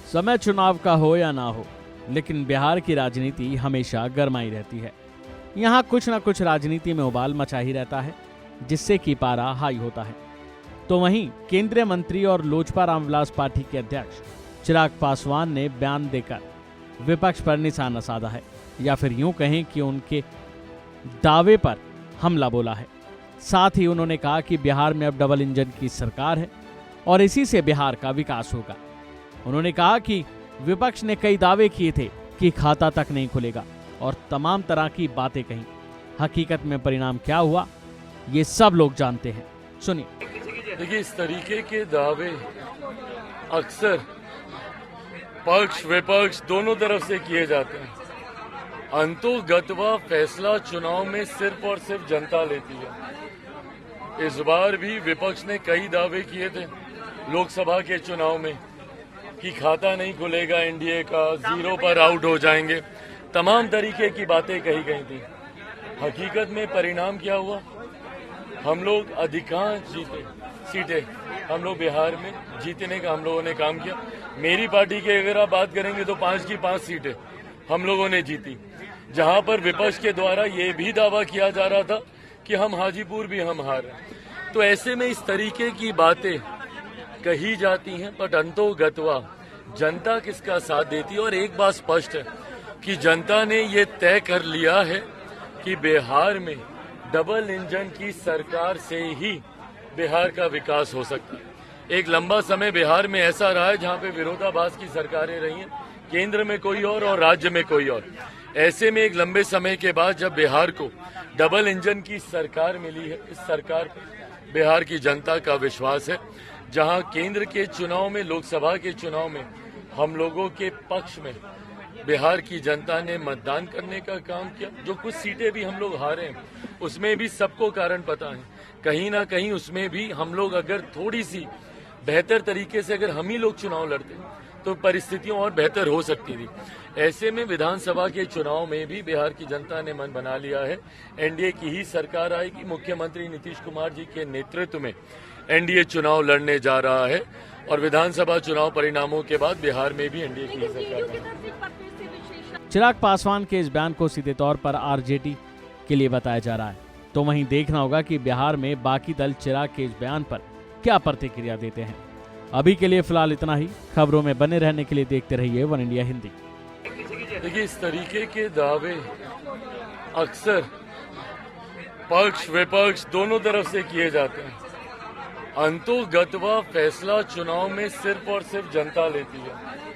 समय चुनाव का हो या ना हो, लेकिन बिहार की राजनीति हमेशा गरमाई रहती है। यहाँ कुछ न कुछ राजनीति में उबाल मचा ही रहता है, जिससे कि पारा हाई होता है। तो वहीं केंद्रीय मंत्री और लोजपा रामविलास पार्टी के अध्यक्ष चिराग पासवान ने बयान देकर विपक्ष पर निशाना साधा है, या फिर यूं कहें कि उनके दावे पर हमला बोला है। साथ ही उन्होंने कहा कि बिहार में अब डबल इंजन की सरकार है और इसी से बिहार का विकास होगा। उन्होंने कहा कि विपक्ष ने कई दावे किए थे कि खाता तक नहीं खुलेगा और तमाम तरह की बातें कही। हकीकत में परिणाम क्या हुआ, ये सब लोग जानते हैं। सुनिए। देखिए, इस तरीके के दावे अक्सर पक्ष विपक्ष दोनों तरफ से किए जाते हैं। अंतोगत्वा फैसला चुनाव में सिर्फ और सिर्फ जनता लेती है। इस बार भी विपक्ष ने कई दावे किए थे लोकसभा के चुनाव में कि खाता नहीं खुलेगा एनडीए का, जीरो पर आउट हो जाएंगे, तमाम तरीके की बातें कही गई थी। हकीकत में परिणाम क्या हुआ? हम लोग अधिकांश सीटें हम लोग बिहार में जीतने का हम लोगों ने काम किया। मेरी पार्टी की अगर आप बात करेंगे तो 5 की 5 सीटें हम लोगों ने जीती, जहां पर विपक्ष के द्वारा ये भी दावा किया जा रहा था कि हम हाजीपुर भी हम हारे। तो ऐसे में इस तरीके की बातें कही जाती हैं, बट अंतोगत्वा जनता किसका साथ देती है। और एक बात स्पष्ट है कि जनता ने ये तय कर लिया है कि बिहार में डबल इंजन की सरकार से ही बिहार का विकास हो सकता है। एक लंबा समय बिहार में ऐसा रहा है जहां पे विरोधाभास की सरकारें रही हैं, केंद्र में कोई और राज्य में कोई और। ऐसे में एक लंबे समय के बाद जब बिहार को डबल इंजन की सरकार मिली है, इस सरकार पर बिहार की जनता का विश्वास है। जहां केंद्र के चुनाव में, लोकसभा के चुनाव में हम लोगों के पक्ष में बिहार की जनता ने मतदान करने का काम किया। जो कुछ सीटें भी हम लोग हारे हैं, उसमें भी सबको कारण पता है। कहीं ना कहीं उसमें भी हम लोग अगर थोड़ी सी बेहतर तरीके से अगर हम ही लोग चुनाव लड़ते तो परिस्थितियां और बेहतर हो सकती थी। ऐसे में विधानसभा के चुनाव में भी बिहार की जनता ने मन बना लिया है, एनडीए की ही सरकार आएगी। मुख्यमंत्री नीतीश कुमार जी के नेतृत्व में एनडीए चुनाव लड़ने जा रहा है और विधानसभा चुनाव परिणामों के बाद बिहार में भी एनडीए की ही सरकार है। चिराग पासवान के इस बयान को सीधे तौर पर आरजेडी के लिए बताया जा रहा है, तो वहीं देखना होगा कि बिहार में बाकी दल चिराग के इस बयान पर क्या प्रतिक्रिया देते हैं। अभी के लिए फिलहाल इतना ही। खबरों में बने रहने के लिए देखते रहिए वन इंडिया हिंदी। देखिए, इस तरीके के दावे अक्सर पक्ष विपक्ष दोनों तरफ से किए जाते हैं। अंतोगत्वा फैसला चुनाव में सिर्फ और सिर्फ जनता लेती है।